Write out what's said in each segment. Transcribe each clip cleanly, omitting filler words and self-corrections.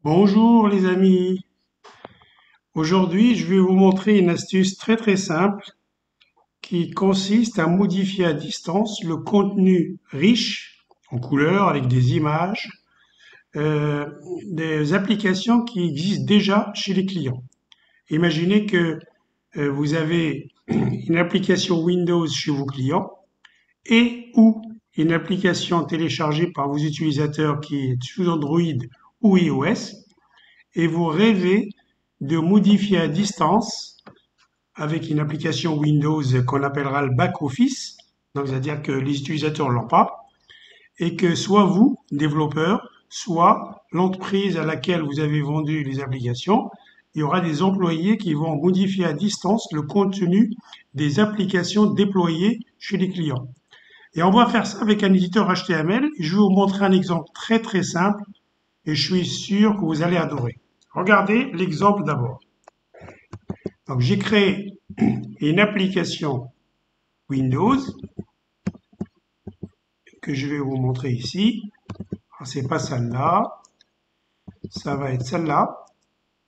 Bonjour les amis. Aujourd'hui, je vais vous montrer une astuce très simple qui consiste à modifier à distance le contenu riche en couleurs avec des images euh, des applications qui existent déjà chez les clients. Imaginez que vous avez une application Windows chez vos clients et ou une application téléchargée par vos utilisateurs qui est sous Android ou iOS et vous rêvez de modifier à distance avec une application Windows qu'on appellera le back-office, donc c'est-à-dire que les utilisateurs ne l'ont pas, et que soit vous, développeur, soit l'entreprise à laquelle vous avez vendu les applications, il y aura des employés qui vont modifier à distance le contenu des applications déployées chez les clients. Et on va faire ça avec un éditeur HTML. Je vais vous montrer un exemple très simple et je suis sûr que vous allez adorer. Regardez l'exemple d'abord. Donc j'ai créé une application Windows que je vais vous montrer ici. C'est pas celle-là, ça va être celle-là.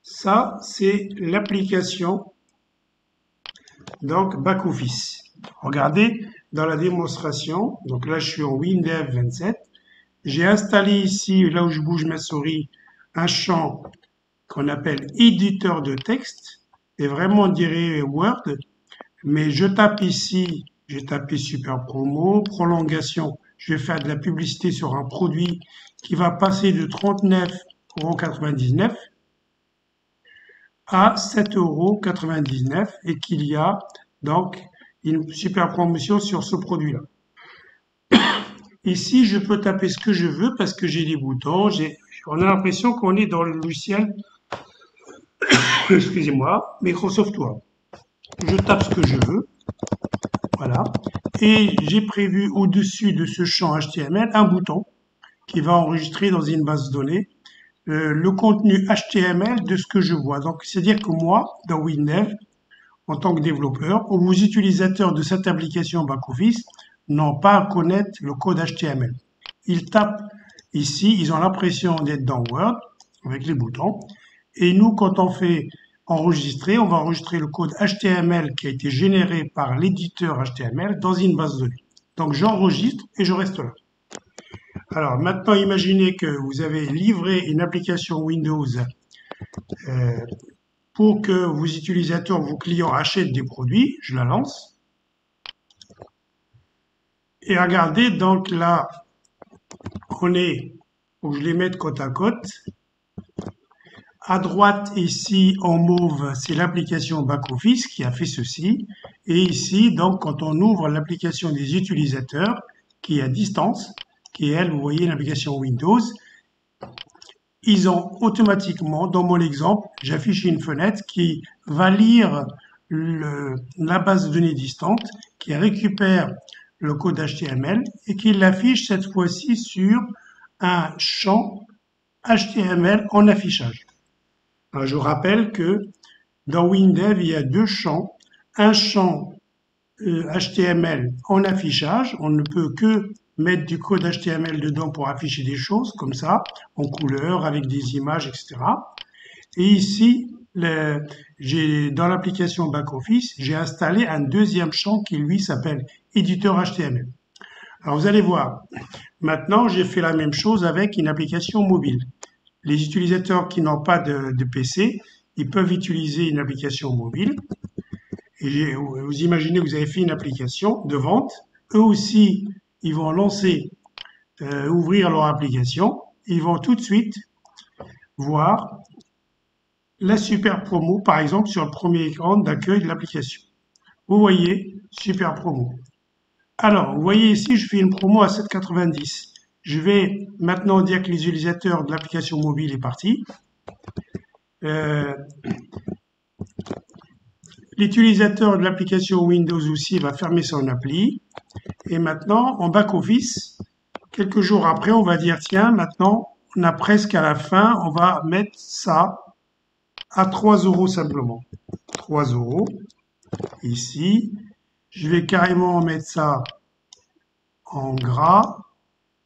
Ça, c'est l'application donc back office. Regardez dans la démonstration. Donc là, je suis en WinDev 27. J'ai installé ici, là où je bouge ma souris, un champ qu'on appelle éditeur de texte. Et vraiment, on dirait Word. Mais je tape ici, j'ai tapé super promo, prolongation. Je vais faire de la publicité sur un produit qui va passer de 39,99 € à 7,99 € et qu'il y a donc une super promotion sur ce produit-là. Ici, je peux taper ce que je veux parce que j'ai des boutons. On a l'impression qu'on est dans le logiciel, excusez-moi, Microsoft Word. Je tape ce que je veux. Voilà. Et j'ai prévu au-dessus de ce champ HTML un bouton qui va enregistrer dans une base de données le contenu HTML de ce que je vois. Donc, c'est-à-dire que moi, dans Windev, en tant que développeur, ou vos utilisateurs de cette application back-office n'ont pas à connaître le code HTML. Ils tapent ici, ils ont l'impression d'être dans Word avec les boutons. Et nous, quand on fait enregistrer, on va enregistrer le code HTML qui a été généré par l'éditeur HTML dans une base de données. Donc j'enregistre et je reste là. Alors maintenant, imaginez que vous avez livré une application Windows euh, pour que vos utilisateurs, vos clients achètent des produits. Je la lance. Et regardez, donc là, on est, faut que je les mette côte à côte. À droite, ici, en mauve, c'est l'application back-office qui a fait ceci. Et ici, donc, quand on ouvre l'application des utilisateurs, qui est à distance, qui est, elle, vous voyez, l'application Windows, ils ont automatiquement, dans mon exemple, j'affiche une fenêtre qui va lire la base de données distante, qui récupère le code HTML et qui l'affiche cette fois-ci sur un champ HTML en affichage. Alors, je vous rappelle que dans WinDev, il y a deux champs. Un champ HTML en affichage, on ne peut que mettre du code HTML dedans pour afficher des choses comme ça, en couleur, avec des images, etc. Et ici, dans l'application back-office, j'ai installé un deuxième champ qui, lui, s'appelle éditeur HTML. Alors, vous allez voir, maintenant, j'ai fait la même chose avec une application mobile. Les utilisateurs qui n'ont pas de PC, ils peuvent utiliser une application mobile. Et vous imaginez que vous avez fait une application de vente. Eux aussi, ils vont lancer, ouvrir leur application. Ils vont tout de suite voir la super promo, par exemple, sur le premier écran d'accueil de l'application. Vous voyez, super promo. Alors, vous voyez ici, je fais une promo à 7,90. Je vais maintenant dire que les utilisateurs de l'application mobile est parti. L'utilisateur de l'application Windows aussi va fermer son appli. Et maintenant, en back-office, quelques jours après, on va dire, tiens, maintenant, on a presque à la fin, on va mettre ça à 3 € simplement. 3 € ici. Je vais carrément mettre ça en gras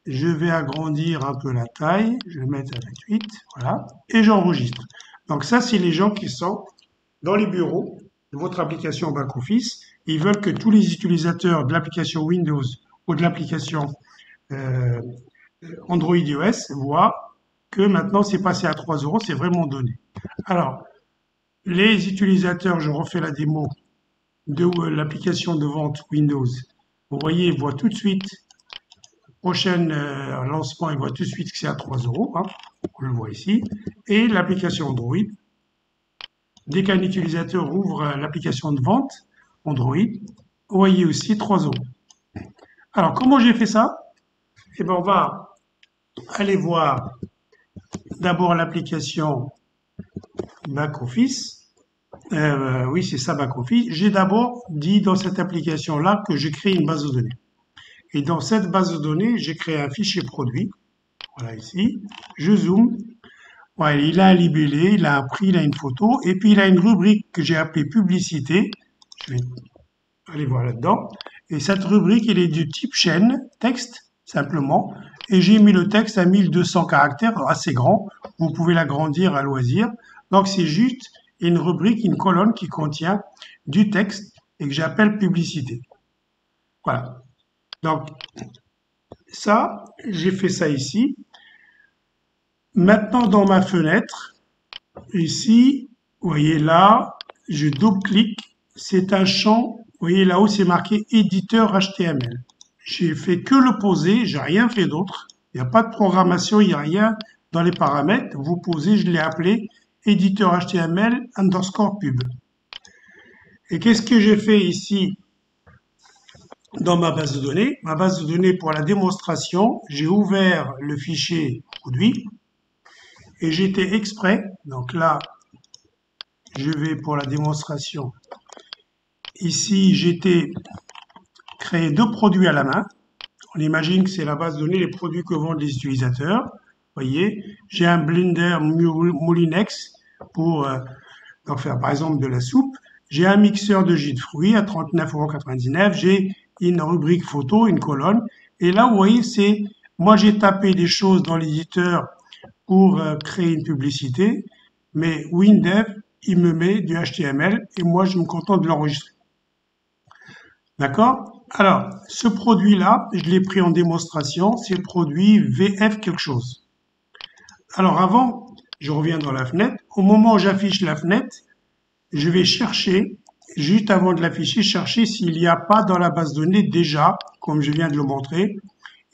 je vais agrandir un peu la taille, je vais mettre à 28, voilà, et j'enregistre. Donc ça, c'est les gens qui sont dans les bureaux de votre application back-office. Ils veulent que tous les utilisateurs de l'application Windows ou de l'application euh, Android iOS voient que maintenant c'est passé à 3 euros, c'est vraiment donné. Alors, les utilisateurs, je refais la démo de l'application de vente Windows. Vous voyez, ils voient tout de suite, prochain lancement, ils voient tout de suite que c'est à 3 euros, hein, on le voit ici. Et l'application Android, dès qu'un utilisateur ouvre l'application de vente Android, vous voyez aussi 3 euros. Alors, comment j'ai fait ça? Eh bien, on va aller voir d'abord l'application back-office. Oui, c'est ça, back-office. J'ai d'abord dit dans cette application-là que j'ai créé une base de données. Et dans cette base de données, j'ai créé un fichier produit. Voilà ici. Je zoome. Voilà, il a un libellé, il a un prix, il a une photo. Et puis, il a une rubrique que j'ai appelée publicité. Je vais aller voir là-dedans. Et cette rubrique, elle est du type chaîne, texte, simplement. Et j'ai mis le texte à 1200 caractères, assez grand. Vous pouvez l'agrandir à loisir. Donc, c'est juste une rubrique, une colonne qui contient du texte et que j'appelle publicité. Voilà. Donc, ça, j'ai fait ça ici. Maintenant, dans ma fenêtre, ici, vous voyez là, je double-clique. C'est un champ, vous voyez là-haut, c'est marqué éditeur HTML. J'ai fait que le poser, j'ai rien fait d'autre. Il n'y a pas de programmation, il n'y a rien dans les paramètres. Vous posez, je l'ai appelé éditeur HTML underscore pub. Et qu'est-ce que j'ai fait ici dans ma base de données? Ma base de données pour la démonstration, j'ai ouvert le fichier produit et j'étais exprès. Donc là, je vais pour la démonstration. Ici, j'étais créé 2 produits à la main. On imagine que c'est la base de données, les produits que vendent les utilisateurs. Vous voyez, j'ai un blender Moulinex pour donc faire par exemple de la soupe. J'ai un mixeur de jus de fruits à 39,99 €. J'ai une rubrique photo, une colonne. Et là, vous voyez, c'est moi j'ai tapé des choses dans l'éditeur pour créer une publicité, mais WinDev, il me met du HTML et moi je me contente de l'enregistrer. D'accord? Alors, ce produit-là, je l'ai pris en démonstration, c'est le produit VF quelque chose. Alors avant, je reviens dans la fenêtre. Au moment où j'affiche la fenêtre, je vais chercher, juste avant de l'afficher, chercher s'il n'y a pas dans la base de données déjà, comme je viens de le montrer,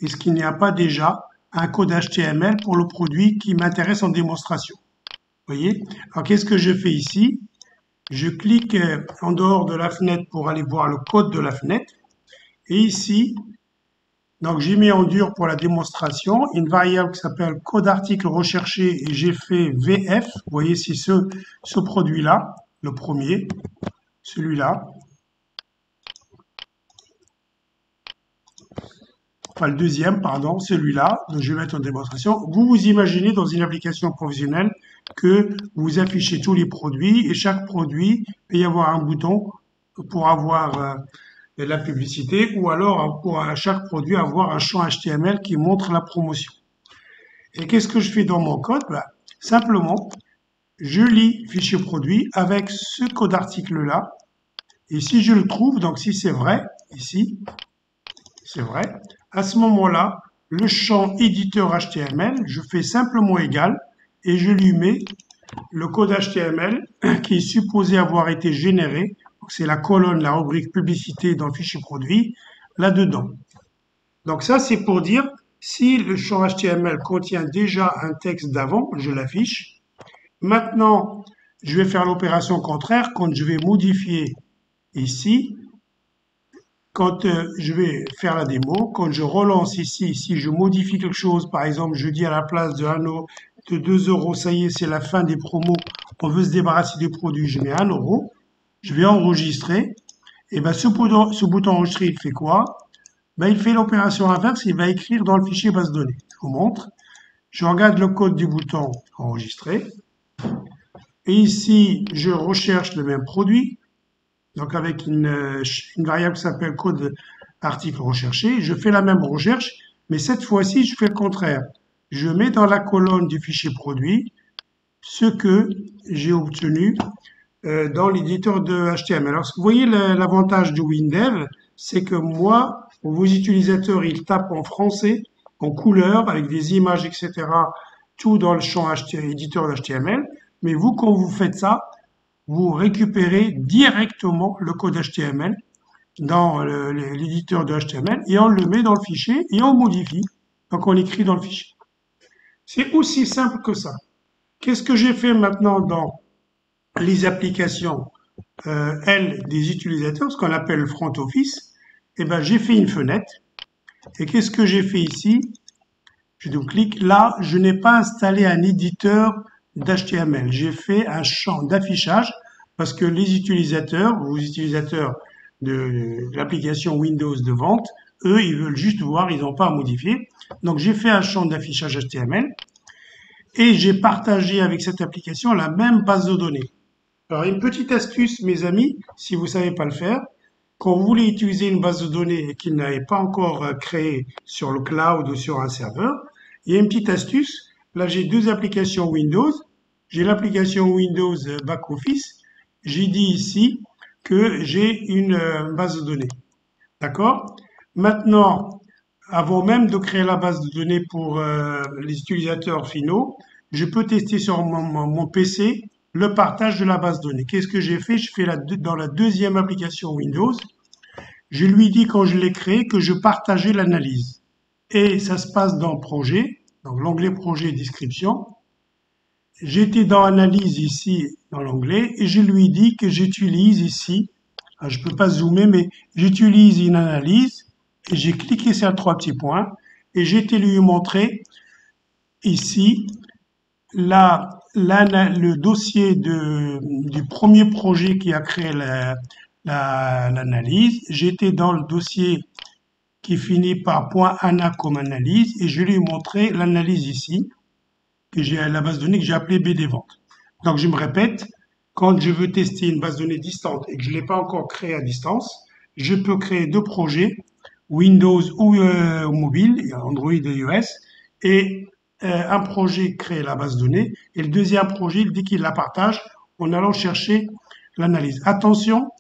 est-ce qu'il n'y a pas déjà un code HTML pour le produit qui m'intéresse en démonstration. Vous voyez? Alors qu'est-ce que je fais ici? Je clique en dehors de la fenêtre pour aller voir le code de la fenêtre. Et ici, donc j'ai mis en dur pour la démonstration une variable qui s'appelle code article recherché et j'ai fait VF. Vous voyez, c'est ce produit-là, le premier, celui-là. Enfin, le deuxième, pardon, celui-là, donc je vais mettre en démonstration. Vous vous imaginez dans une application professionnelle que vous affichez tous les produits et chaque produit peut y avoir un bouton pour avoir de la publicité ou alors pour chaque produit avoir un champ HTML qui montre la promotion. Et qu'est-ce que je fais dans mon code? Simplement, je lis fichier produit avec ce code article-là. Et si je le trouve, donc si c'est vrai, ici, c'est vrai, à ce moment-là, le champ éditeur HTML, je fais simplement égal et je lui mets le code HTML qui est supposé avoir été généré. C'est la colonne, la rubrique publicité dans le fichier produit, là-dedans. Donc ça, c'est pour dire, si le champ HTML contient déjà un texte d'avant, je l'affiche. Maintenant, je vais faire l'opération contraire quand je vais modifier ici. Quand je vais faire la démo, quand je relance ici, si je modifie quelque chose, par exemple, je dis à la place de 2 €, ça y est, c'est la fin des promos, on veut se débarrasser des produits, je mets 1 €, je vais enregistrer, et ben ce bouton enregistrer, il fait quoi? Ben, il fait l'opération inverse, il va écrire dans le fichier base de données. Je vous montre. Je regarde le code du bouton enregistrer, et ici, je recherche le même produit. Donc avec une variable qui s'appelle code article recherché, je fais la même recherche, Mais cette fois-ci, je fais le contraire. Je mets dans la colonne du fichier produit ce que j'ai obtenu dans l'éditeur de HTML. Alors, vous voyez l'avantage du WinDev, c'est que moi, vos utilisateurs, ils tapent en français, en couleur, avec des images, etc., tout dans le champ éditeur d'HTML. Mais vous, quand vous faites ça, vous récupérez directement le code HTML dans l'éditeur de HTML et on le met dans le fichier et on modifie. Donc, on écrit dans le fichier. C'est aussi simple que ça. Qu'est-ce que j'ai fait maintenant dans les applications des utilisateurs, ce qu'on appelle le front office? Eh ben, j'ai fait une fenêtre. Et qu'est-ce que j'ai fait ici? Je double-clique. Là, je n'ai pas installé un éditeur d'HTML. J'ai fait un champ d'affichage parce que les utilisateurs, vos utilisateurs de l'application Windows de vente, eux, ils veulent juste voir, ils n'ont pas à modifier. Donc, j'ai fait un champ d'affichage HTML et j'ai partagé avec cette application la même base de données. Alors, une petite astuce, mes amis, si vous ne savez pas le faire, quand vous voulez utiliser une base de données et qu'il n'avait pas encore créée sur le cloud ou sur un serveur, il y a une petite astuce. Là, j'ai deux applications Windows. J'ai l'application Windows Back Office. J'ai dit ici que j'ai une base de données. D'accord? Maintenant, avant même de créer la base de données pour les utilisateurs finaux, je peux tester sur mon PC le partage de la base de données. Qu'est-ce que j'ai fait? Je fais dans la deuxième application Windows, je lui dis quand je l'ai créé que je partageais l'analyse. Et ça se passe dans Projet, donc l'onglet Projet Description. J'étais dans Analyse ici, dans l'onglet, et je lui dis que j'utilise ici, je ne peux pas zoomer, mais j'utilise une analyse, et j'ai cliqué sur les trois petits points, et j'ai été lui montrer ici le dossier du premier projet qui a créé l'analyse. J'étais dans le dossier qui finit par .ana comme analyse et je lui ai montré l'analyse ici, que j'ai à la base de données que j'ai appelée BD Vente. Donc je me répète, quand je veux tester une base de données distante et que je ne l'ai pas encore créée à distance, je peux créer deux projets, Windows ou mobile, Android et iOS, et un projet crée la base de données et le deuxième projet, il dit qu'il la partage en allant chercher l'analyse. Attention,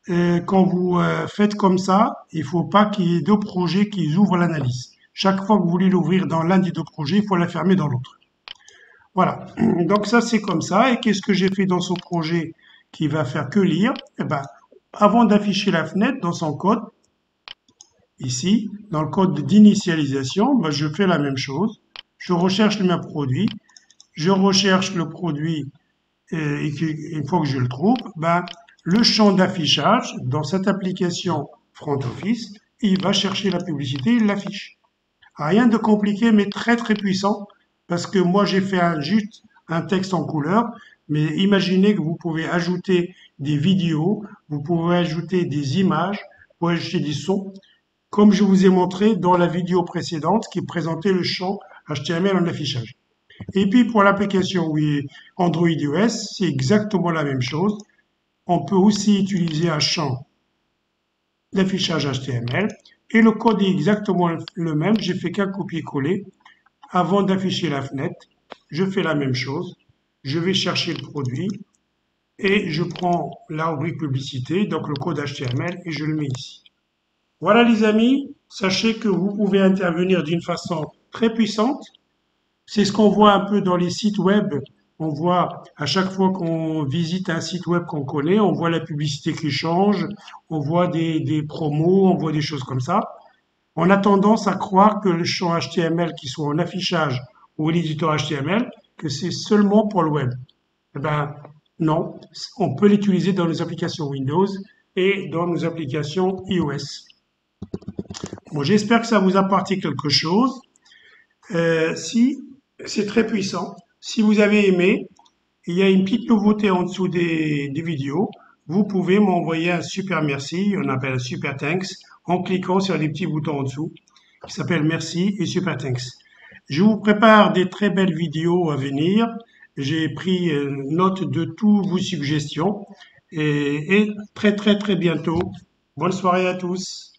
quand vous faites comme ça, il ne faut pas qu'il y ait deux projets qui ouvrent l'analyse. Chaque fois que vous voulez l'ouvrir dans l'un des deux projets, il faut la fermer dans l'autre. Voilà, donc ça c'est comme ça. Et qu'est-ce que j'ai fait dans ce projet qui va faire que lire? Eh ben, avant d'afficher la fenêtre dans son code, ici, dans le code d'initialisation, ben, je fais la même chose. Je recherche le même produit, je recherche le produit et une fois que je le trouve, ben, le champ d'affichage dans cette application Front Office, il va chercher la publicité, il l'affiche. Rien de compliqué, mais très très puissant, parce que moi j'ai fait juste un texte en couleur, mais imaginez que vous pouvez ajouter des vidéos, vous pouvez ajouter des images, vous pouvez ajouter des sons, comme je vous ai montré dans la vidéo précédente qui présentait le champ HTML en affichage. Et puis pour l'application Android iOS, c'est exactement la même chose. On peut aussi utiliser un champ d'affichage HTML et le code est exactement le même. J'ai fait qu'un copier-coller. Avant d'afficher la fenêtre, je fais la même chose. Je vais chercher le produit et je prends la rubrique publicité, donc le code HTML, et je le mets ici. Voilà les amis, sachez que vous pouvez intervenir d'une façon très puissante. C'est ce qu'on voit un peu dans les sites web. On voit à chaque fois qu'on visite un site web qu'on connaît, on voit la publicité qui change, on voit des promos, on voit des choses comme ça. On a tendance à croire que le champ HTML, qui soit en affichage ou l'éditeur HTML, que c'est seulement pour le web. Eh ben, non, on peut l'utiliser dans nos applications Windows et dans nos applications iOS. Bon, j'espère que ça vous a apporté quelque chose. Si c'est très puissant, si vous avez aimé, il y a une petite nouveauté en dessous des vidéos. Vous pouvez m'envoyer un super merci, on appelle un super thanks, en cliquant sur les petits boutons en dessous, qui s'appellent merci et super thanks. Je vous prépare des très belles vidéos à venir. J'ai pris note de toutes vos suggestions et très très très bientôt. Bonne soirée à tous.